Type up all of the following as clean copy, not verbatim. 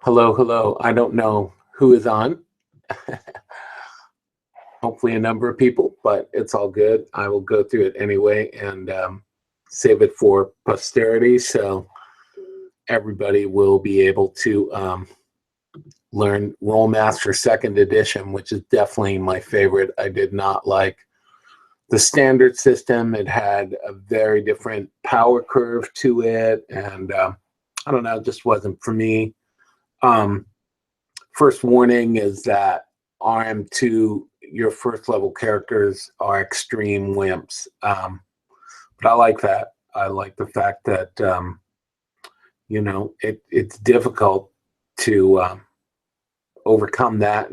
Hello, hello. I don't know who is on. Hopefully a number of people, but it's all good. I will go through it anyway and save it for posterity, so everybody will be able to learn Rolemaster 2nd edition, which is definitely my favorite. I did not like the standard system. It had a very different power curve to it, and I don't know, it just wasn't for me. First warning is that RM2, your first level characters are extreme wimps. But I like that. I like the fact that, you know, it's difficult to overcome that.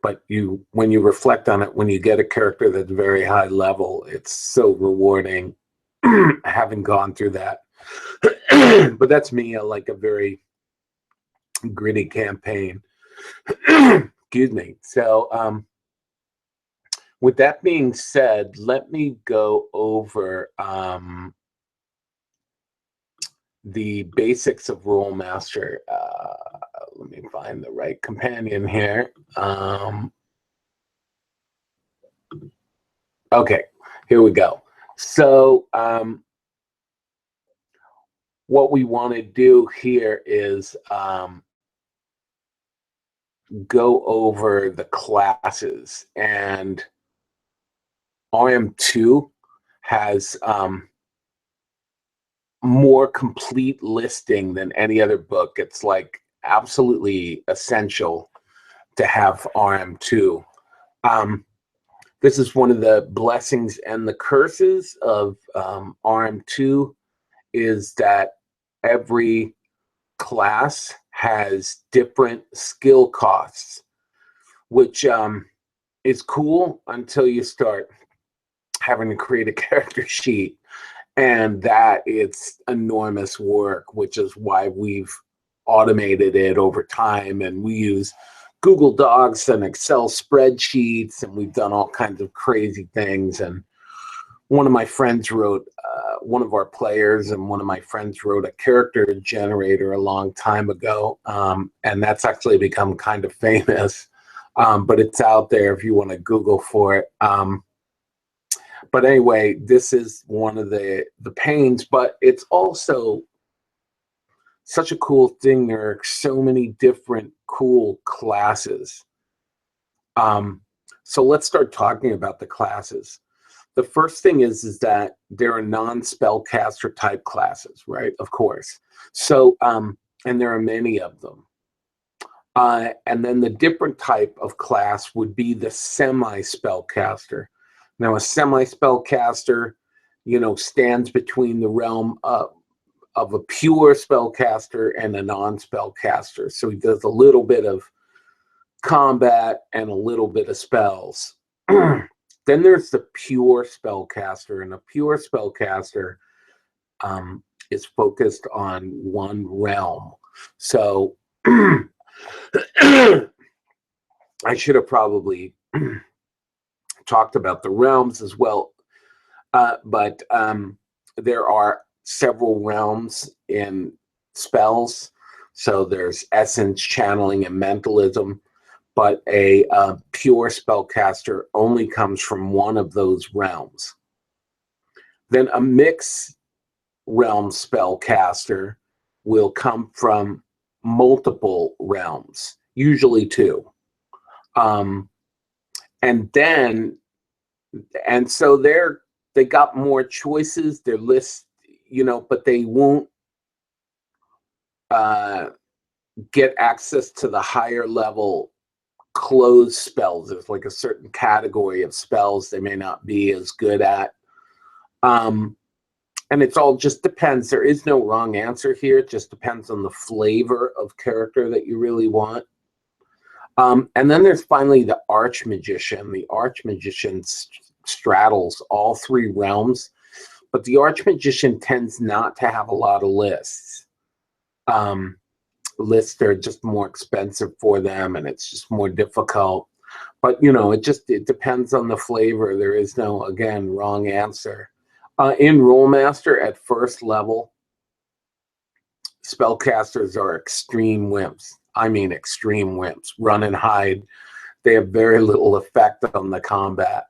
But when you reflect on it, when you get a character that's very high level, it's so rewarding having gone through that. But that's me. I like a very gritty campaign. Excuse me. So with that being said, let me go over the basics of Rolemaster. Let me find the right companion here. Okay, here we go. So what we want to do here is go over the classes, and RM2 has more complete listing than any other book. It's like absolutely essential to have RM2. This is one of the blessings and the curses of RM2 is that every class has different skill costs, which is cool until you start having to create a character sheet, and that it's enormous work, which is why we've automated it over time, and we use Google Docs and Excel spreadsheets, and we've done all kinds of crazy things. And one of my friends wrote, one of our players and one of my friends wrote a character generator a long time ago, and that's actually become kind of famous, but it's out there if you want to Google for it. But anyway, this is one of the pains, but it's also such a cool thing. There are so many different cool classes. So let's start talking about the classes. The first thing is that there are non-spellcaster type classes, right? Of course. So, and there are many of them. And then the different type of class would be the semi-spellcaster. Now, a semi-spellcaster, you know, stands between the realm of a pure spellcaster and a non-spellcaster. So he does a little bit of combat and a little bit of spells. Then there's the pure spellcaster, and a pure spellcaster is focused on one realm. So I should have probably talked about the realms as well, but there are several realms in spells. So there's essence, channeling, and mentalism, but a pure spellcaster only comes from one of those realms. Then a mixed realm spellcaster will come from multiple realms, usually two. And so they got more choices, their list, you know, but they won't get access to the higher level closed spells. There's like a certain category of spells they may not be as good at. And it's all just depends. There is no wrong answer here. It just depends on the flavor of character that you really want. And then there's finally the Archmagician. The Archmagician straddles all three realms, but the Archmagician tends not to have a lot of lists. Lists are just more expensive for them, and it's just more difficult. But, you know, it depends on the flavor. There is no, again, wrong answer. In Rolemaster at first level, spellcasters are extreme wimps. I mean extreme wimps. Run and hide. They have very little effect on the combat.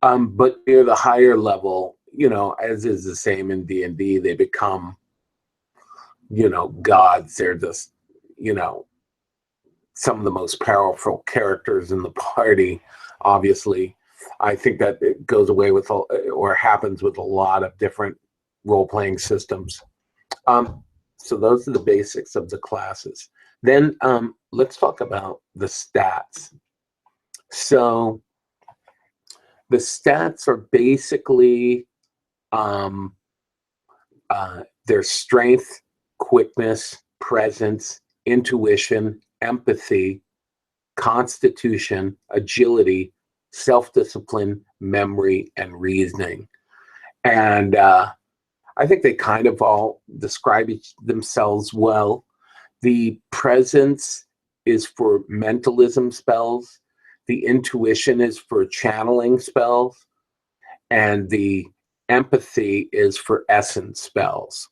But near the higher level, you know, as is the same in D&D, they become, you know, gods. They're just, you know, some of the most powerful characters in the party, obviously. I think that it goes away with, or happens with a lot of different role-playing systems. So those are the basics of the classes. Then let's talk about the stats. So the stats are basically their strength, quickness, presence, intuition, empathy, constitution, agility, self-discipline, memory, and reasoning. And I think they kind of all describe themselves well. The presence is for mentalism spells. The intuition is for channeling spells. And the empathy is for essence spells.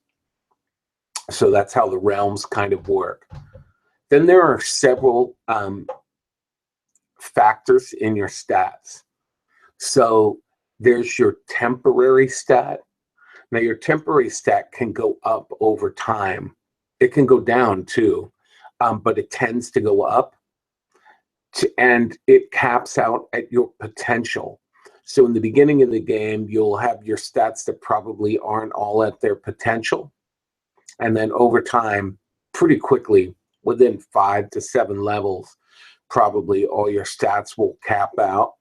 So that's how the realms kind of work. Then there are several factors in your stats. So there's your temporary stat. Now your temporary stat can go up over time. It can go down too, but it tends to go up. And it caps out at your potential. So in the beginning of the game, you'll have your stats that probably aren't all at their potential. And then over time, pretty quickly, within 5 to 7 levels, probably all your stats will cap out.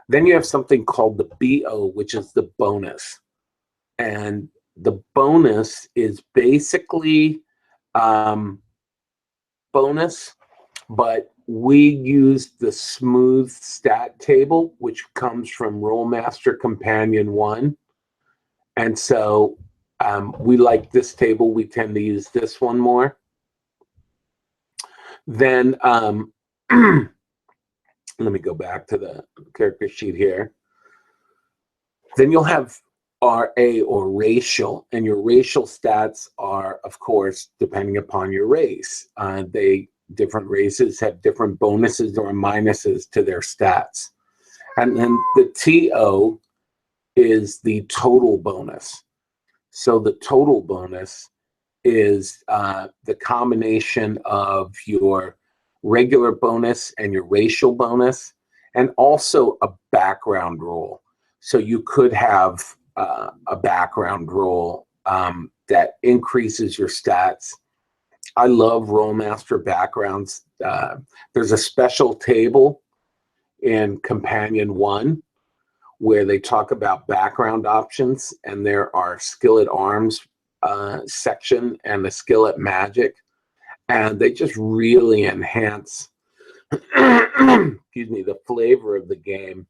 Then you have something called the BO, which is the bonus. And the bonus is basically bonus, but we use the smooth stat table, which comes from Rolemaster Companion 1. And so we like this table. We tend to use this one more. Then let me go back to the character sheet here. Then you'll have RA, or racial, and your racial stats are, of course, depending upon your race. Different races have different bonuses or minuses to their stats. And then the TO is the total bonus. So the total bonus is the combination of your regular bonus and your racial bonus, and also a background roll. So you could have a background roll that increases your stats. I love Rolemaster backgrounds. There's a special table in Companion 1 where they talk about background options, and there are skill at arms section and the skill at magic, and they just really enhance excuse me, the flavor of the game.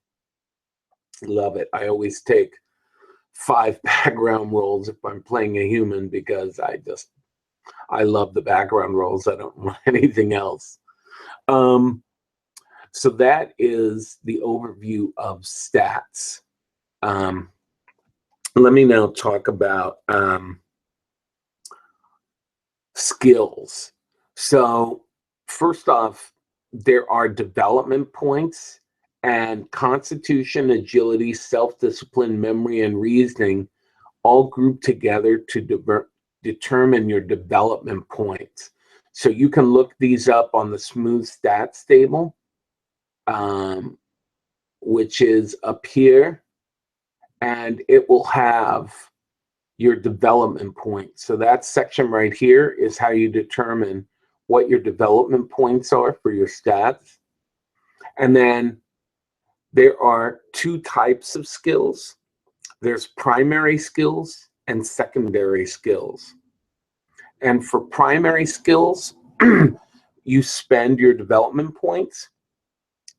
Love it. I always take 5 background rolls if I'm playing a human, because I love the background rolls. I don't want anything else. So that is the overview of stats. Let me now talk about skills. So first off, there are development points, and constitution, agility, self-discipline, memory, and reasoning all group together to determine your development points. So you can look these up on the smooth stats table, which is up here, and it will have your development points. So that section right here is how you determine what your development points are for your stats. And then there are 2 types of skills. There's primary skills and secondary skills. And for primary skills, you spend your development points.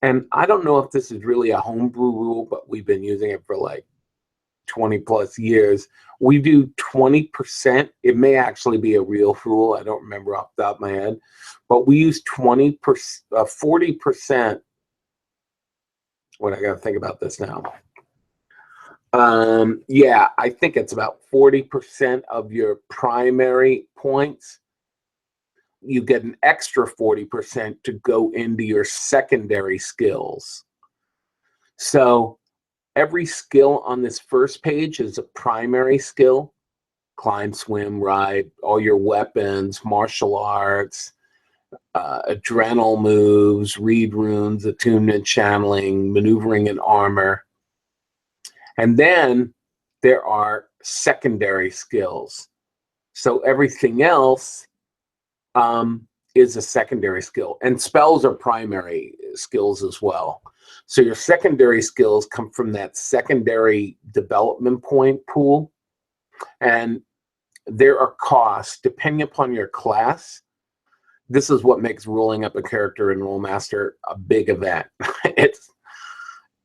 And I don't know if this is really a homebrew rule, but we've been using it for like 20 plus years. We do 20%. It may actually be a real rule. I don't remember off the top of my head, but we use 20%, 40%. What, I got to think about this now. Yeah, I think it's about 40% of your primary points. You get an extra 40% to go into your secondary skills. So every skill on this first page is a primary skill: climb, swim, ride, all your weapons, martial arts, adrenal moves, read runes, attunement, channeling, maneuvering, and armor. And then there are secondary skills. So everything else is a secondary skill. And spells are primary skills as well. So your secondary skills come from that secondary development point pool. And there are costs depending upon your class. This is what makes rolling up a character in Rolemaster a big event. It's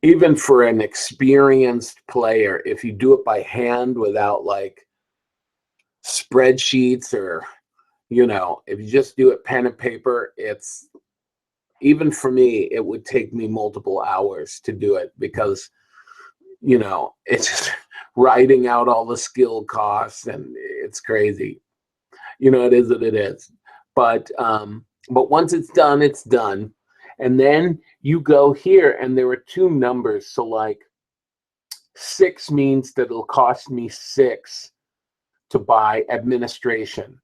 even for an experienced player, if you do it by hand without like spreadsheets, or if you just do it pen and paper, it's, even for me, it would take me multiple hours to do it, because it's just writing out all the skill costs, and it's crazy. It is what it is. But once it's done, it's done. And then you go here, and there are two numbers. So like 6 means that it'll cost me 6 to buy administration.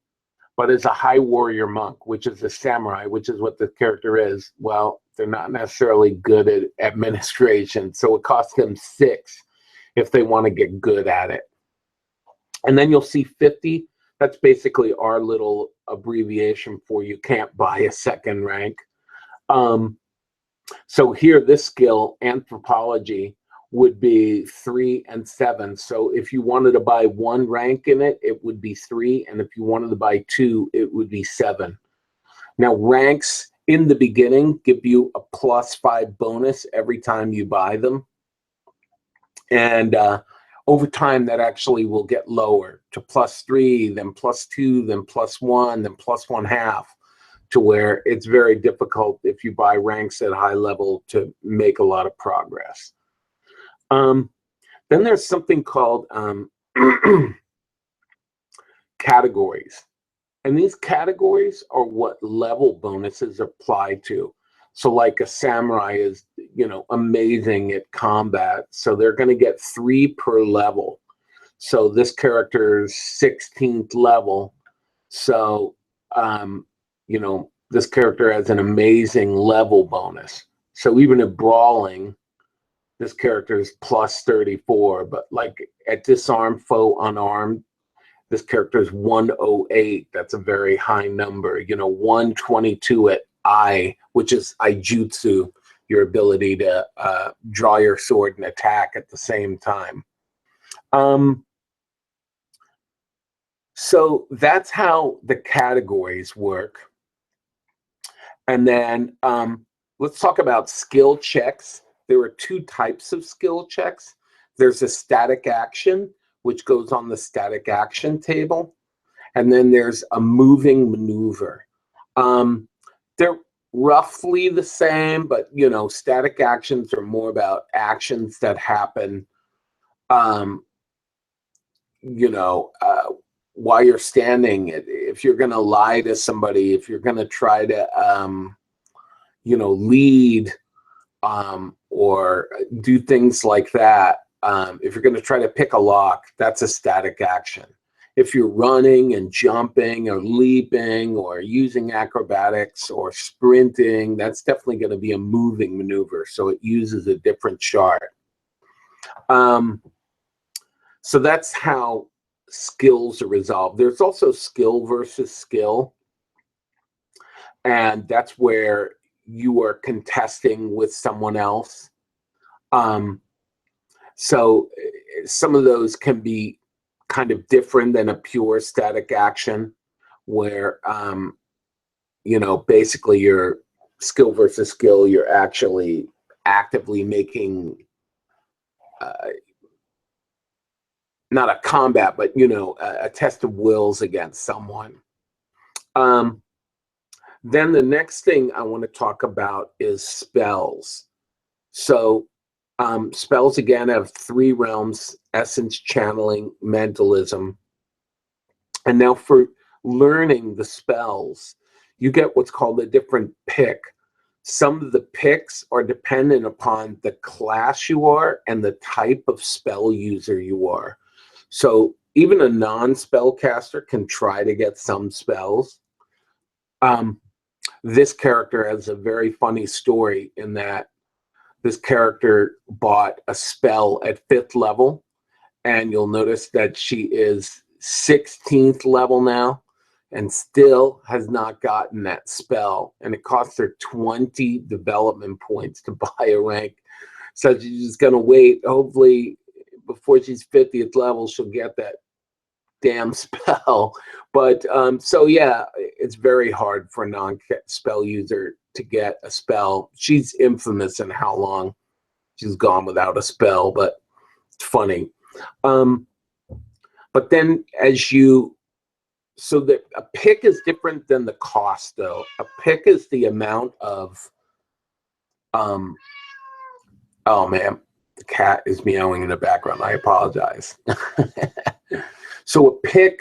But as a high warrior monk, which is a samurai, which is what the character is, well, they're not necessarily good at administration. So it costs them 6 if they want to get good at it. And then you'll see 50. That's basically our little abbreviation for you can't buy a second rank. So here, this skill, anthropology, would be 3 and 7. So if you wanted to buy 1 rank in it, it would be 3. And if you wanted to buy 2, it would be 7. Now, ranks in the beginning give you a +5 bonus every time you buy them. And over time, that actually will get lower to +3, then +2, then +1, then +1/2, to where it's very difficult if you buy ranks at high level to make a lot of progress. Then there's something called categories. And these categories are what level bonuses apply to. So like a samurai is, amazing at combat. So they're going to get 3 per level. So this character's 16th level. So, this character has an amazing level bonus. So even at brawling, this character is +34. But like at disarm foe unarmed, this character is 108. That's a very high number. 122 at I, which is Aijutsu, your ability to draw your sword and attack at the same time. So that's how the categories work. And then let's talk about skill checks. There are 2 types of skill checks. There's a static action, which goes on the static action table. And then there's a moving maneuver. They're roughly the same, but, static actions are more about actions that happen, while you're standing. If you're going to lie to somebody, if you're going to try to, lead, or do things like that, if you're going to try to pick a lock, that's a static action. If you're running and jumping or leaping or using acrobatics or sprinting, that's definitely going to be a moving maneuver. So it uses a different chart. So that's how skills are resolved. There's also skill versus skill. And that's where you are contesting with someone else. So some of those can be kind of different than a pure static action, where, basically your skill versus skill, you're actually actively making, not a combat, but, a test of wills against someone. Then the next thing I want to talk about is spells. So Spells, again, have 3 realms: essence, channeling, mentalism. And now for learning the spells, you get what's called a different pick. Some of the picks are dependent upon the class you are and the type of spell user you are. So even a non-spellcaster can try to get some spells. This character has a very funny story in that this character bought a spell at 5th level, and you'll notice that she is 16th level now and still has not gotten that spell. And it costs her 20 development points to buy a rank. So she's just going to wait. Hopefully, before she's 50th level, she'll get that damn spell. But so yeah, it's very hard for a non-spell user to get a spell. She's infamous in how long she's gone without a spell, but it's funny. But then so that a pick is different than the cost, though. A pick is the amount of oh man, the cat is meowing in the background. I apologize. So a pick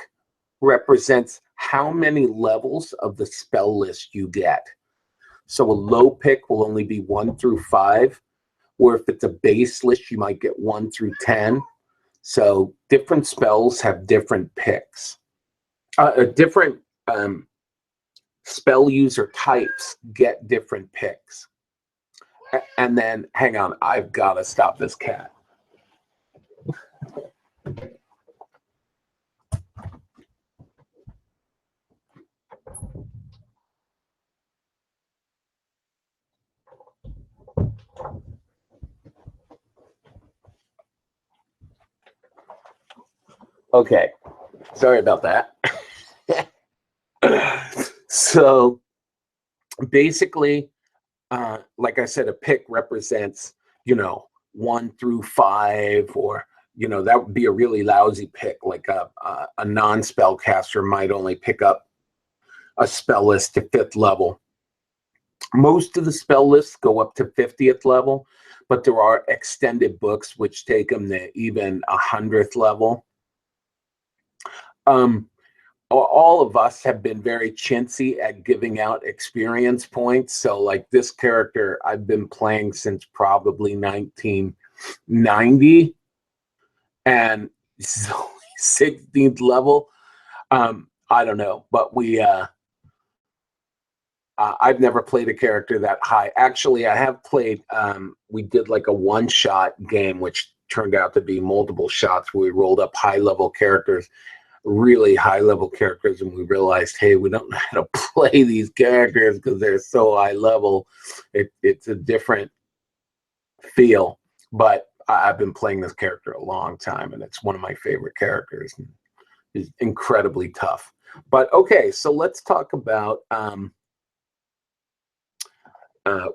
represents how many levels of the spell list you get. So a low pick will only be 1 through 5, or if it's a base list, you might get 1 through 10. So different spells have different picks. Different spell user types get different picks. And then, hang on, I've got to stop this cat. Okay, sorry about that. So basically, like I said, a pick represents, 1 through 5, or, that would be a really lousy pick. Like a non-spellcaster might only pick up a spell list to 5th level. Most of the spell lists go up to 50th level, but there are extended books which take them to even 100th level. All of us have been very chintzy at giving out experience points. So like this character, I've been playing since probably 1990, and this is only 16th level. I don't know, but I've never played a character that high. Actually, I have played, we did like a one-shot game, which turned out to be multiple shots where we rolled up high-level characters, really high-level characters, and we realized, hey, we don't know how to play these characters because they're so high-level. It's a different feel. But I've been playing this character a long time, and it's one of my favorite characters. It's incredibly tough. But okay, so let's talk about...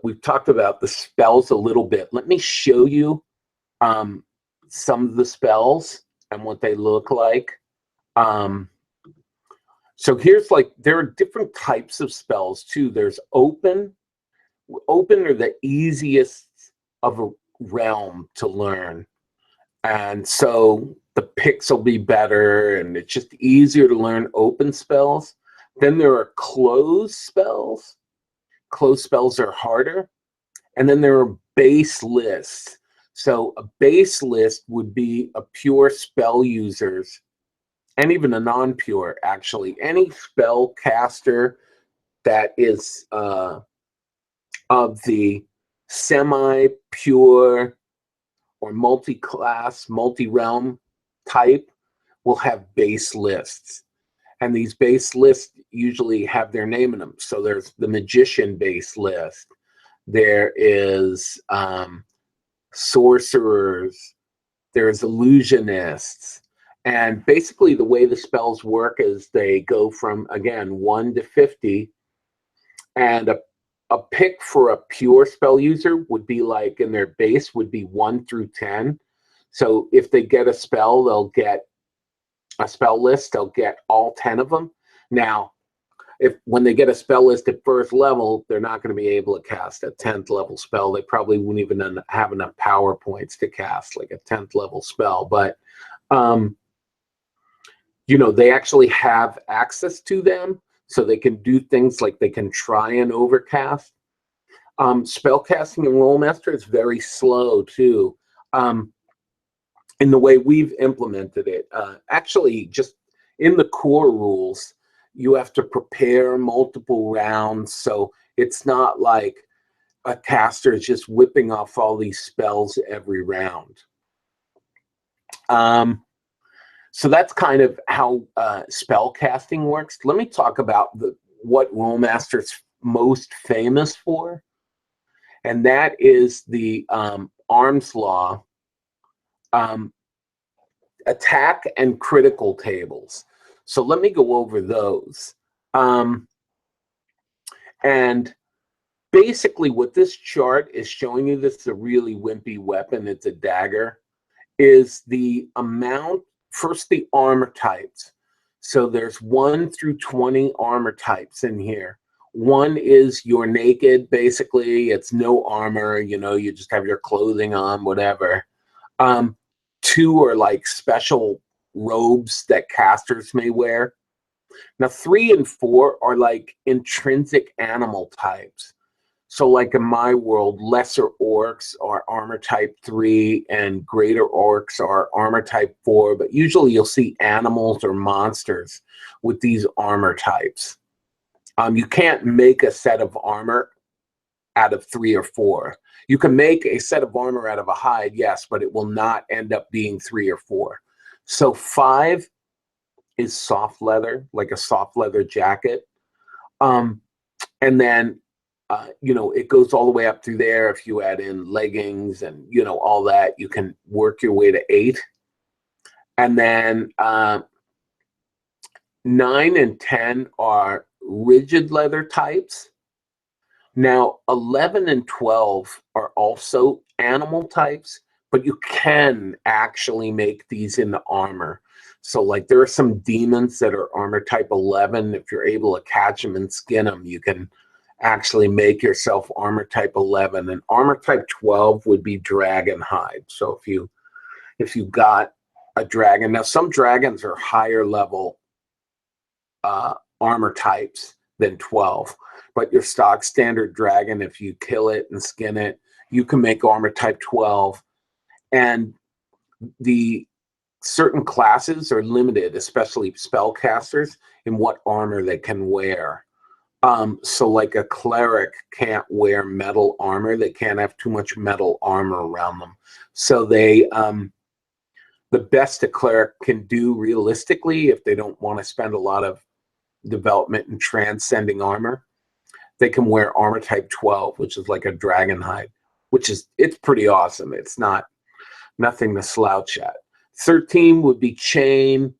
we've talked about the spells a little bit. Let me show you some of the spells and what they look like. So here's there are different types of spells too. There's open. Open are the easiest of a realm to learn. And so the picks will be better, and it's just easier to learn open spells. Then there are closed spells. Closed spells are harder. And then there are base lists. So a base list would be a pure spell users, and even a non-pure, actually. Any spell caster that is of the semi-pure or multi-class, multi-realm type will have base lists. And these base lists usually have their name in them. So there's the magician base list. There is sorcerers. There's illusionists. And basically the way the spells work is they go from, again, 1 to 50. And a pick for a pure spell user would be like, in their base would be 1 through 10. So if they get a spell, they'll get a spell list. They'll get all 10 of them. Now, when they get a spell list at first level, they're not going to be able to cast a 10th level spell. They probably wouldn't even have enough power points to cast like a 10th level spell. But you know, they actually have access to them, so they can do things like they can try and overcast. Spellcasting in Rolemaster is very slow too. In the way we've implemented it, actually, just in the core rules, you have to prepare multiple rounds, so it's not like a caster is just whipping off all these spells every round. So that's kind of how spellcasting works. Let me talk about what Rolemaster's most famous for, and that is the arms law, attack and critical tables. So let me go over those. And basically what this chart is showing you, this is a really wimpy weapon, it's a dagger, is the amount, first the armor types. So there's 1 through 20 armor types in here. 1 is you're naked, basically, it's no armor, you know, you just have your clothing on, whatever. 2 are like special robes that casters may wear. Now 3 and 4 are like intrinsic animal types. So like in my world, lesser orcs are armor type 3 and greater orcs are armor type 4, but usually you'll see animals or monsters with these armor types. You can't make a set of armor out of 3 or 4. You can make a set of armor out of a hide, yes, but it will not end up being 3 or 4. So 5 is soft leather, like a soft leather jacket. And then, you know, it goes all the way up through there. If you add in leggings and, you know, all that, you can work your way to 8. And then 9 and 10 are rigid leather types. Now, 11 and 12 are also animal types, but you can actually make these into armor. So, like, there are some demons that are armor type 11. If you're able to catch them and skin them, you can actually make yourself armor type 11. And armor type 12 would be dragon hide. So if you got a dragon, now some dragons are higher level armor types than 12. But your stock standard dragon, if you kill it and skin it, you can make armor type 12. And the certain classes are limited, especially spellcasters, in what armor they can wear. So like a cleric can't wear metal armor. They can't have too much metal armor around them. So they, the best a cleric can do realistically, if they don't want to spend a lot of development in transcending armor, they can wear armor type 12, which is like a dragon hide, which is, it's pretty awesome. It's nothing to slouch at. 13 would be chain,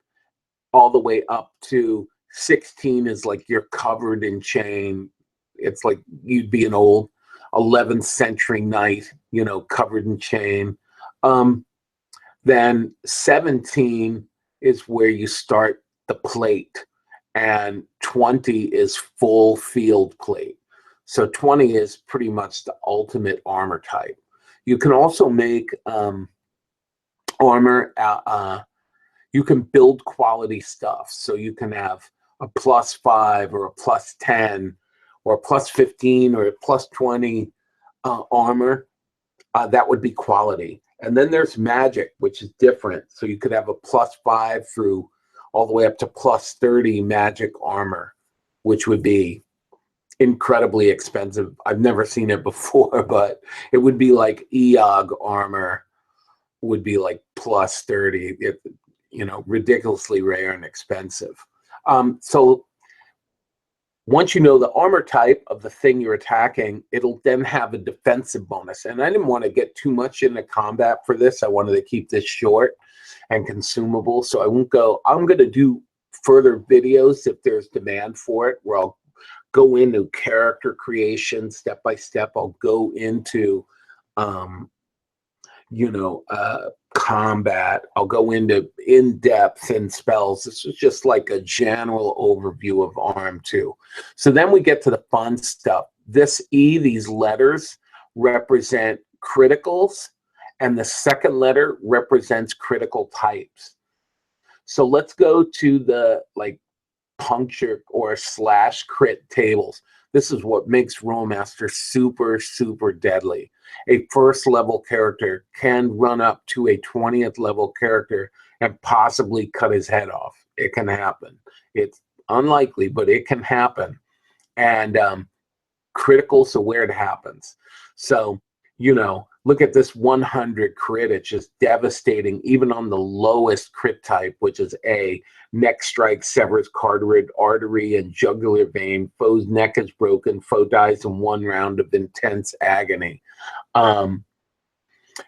all the way up to 16 is like you're covered in chain. It's like you'd be an old 11th century knight, you know, covered in chain. Then 17 is where you start the plate, and 20 is full field plate. So 20 is pretty much the ultimate armor type. You can also make armor, you can build quality stuff. So you can have a +5 or a +10 or a +15 or a +20 armor. That would be quality. And then there's magic, which is different. So you could have a +5 through all the way up to +30 magic armor, which would be incredibly expensive. I've never seen it before, but it would be like Eog armor would be like +30. You know, ridiculously rare and expensive. So once you know the armor type of the thing you're attacking, it'll then have a defensive bonus. And I didn't want to get too much into combat for this. I wanted to keep this short and consumable. So I won't go, I'm going to do further videos if there's demand for it, where I'll go into character creation step by step. I'll go into, you know, combat. I'll go into in-depth in spells. This is just like a general overview of RM2. So then we get to the fun stuff. This E, these letters represent criticals, and the second letter represents critical types. So let's go to the like puncture or slash crit tables. This is what makes Rolemaster super, super deadly. A first level character can run up to a 20th level character and possibly cut his head off. It can happen. It's unlikely, but it can happen. And critical, so where it happens. So, you know, look at this 100 crit. It's just devastating, even on the lowest crit type, which is A. Neck strike severs carotid artery and jugular vein. Foe's neck is broken. Foe dies in 1 round of intense agony.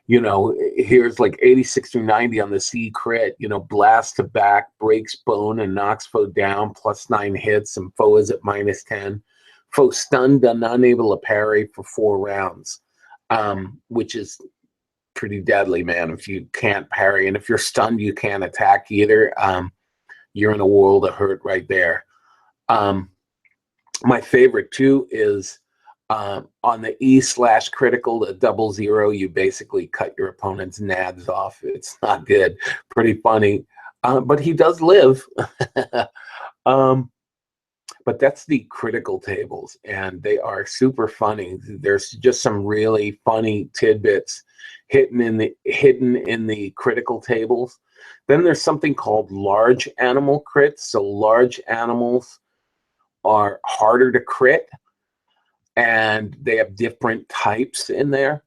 You know, here's like 86 through 90 on the C crit. You know, blast to back, breaks bone, and knocks foe down. +9 hits, and foe is at -10. Foe stunned and unable to parry for 4 rounds, which is pretty deadly, man. If you can't parry, and if you're stunned, you can't attack either. You're in a world of hurt right there. My favorite too is on the E/critical, the 00, you basically cut your opponent's nads off. It's not good. Pretty funny. But he does live. But that's the critical tables, and they are super funny. There's just some really funny tidbits hidden in the critical tables. Then there's something called large animal crits. So large animals are harder to crit, and they have different types in there.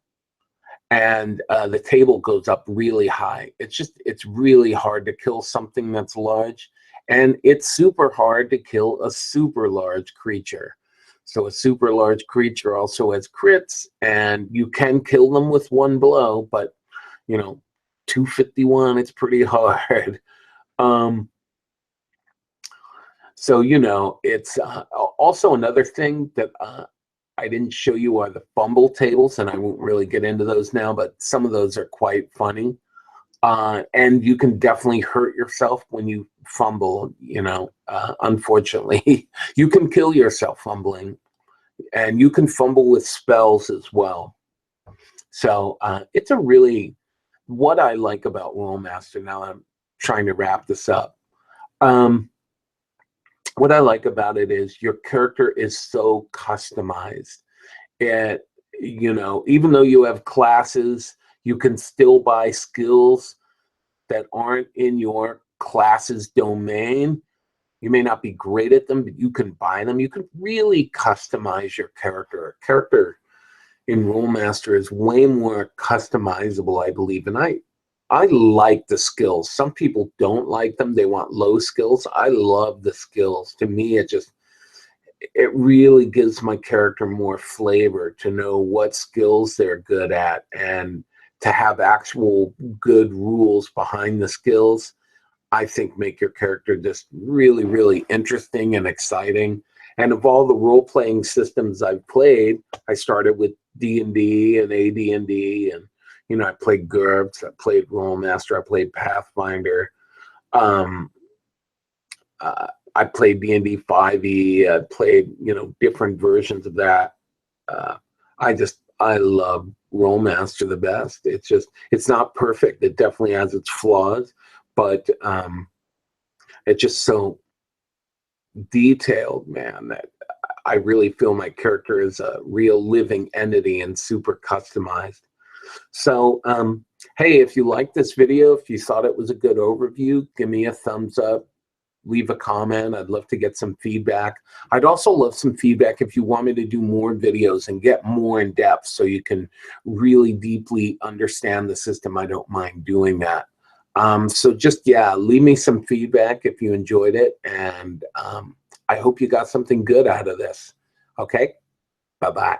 And the table goes up really high. It's really hard to kill something that's large. And it's super hard to kill a super large creature. So a super large creature also has crits, and you can kill them with 1 blow, but, you know, 251, it's pretty hard. So, you know, it's also another thing that I didn't show you are the fumble tables, and I won't really get into those now, but some of those are quite funny. And you can definitely hurt yourself when you fumble, you know, unfortunately. You can kill yourself fumbling, and you can fumble with spells as well. So it's a really, what I like about Rolemaster, now I'm trying to wrap this up. What I like about it is your character is so customized. And, you know, even though you have classes, you can still buy skills that aren't in your class's domain. You may not be great at them, but you can buy them. You can really customize your character. A character in Rolemaster is way more customizable, I believe. And I like the skills. Some people don't like them. They want low skills. I love the skills. To me, it really gives my character more flavor to know what skills they're good at, and to have actual good rules behind the skills, I think make your character just really, really interesting and exciting. And of all the role-playing systems I've played, I started with D&D and AD&D, and, you know, I played GURPS, I played Rolemaster, I played Pathfinder, I played D&D 5e, I played, you know, different versions of that. I love Rolemaster the best. It's not perfect. It definitely has its flaws, but it's just so detailed, man, that I really feel my character is a real living entity and super customized. So, hey, if you liked this video, if you thought it was a good overview, give me a thumbs up. Leave a comment. I'd love to get some feedback. I'd also love some feedback if you want me to do more videos and get more in depth so you can really deeply understand the system. I don't mind doing that. So just, yeah, leave me some feedback if you enjoyed it. And I hope you got something good out of this. Okay? Bye-bye.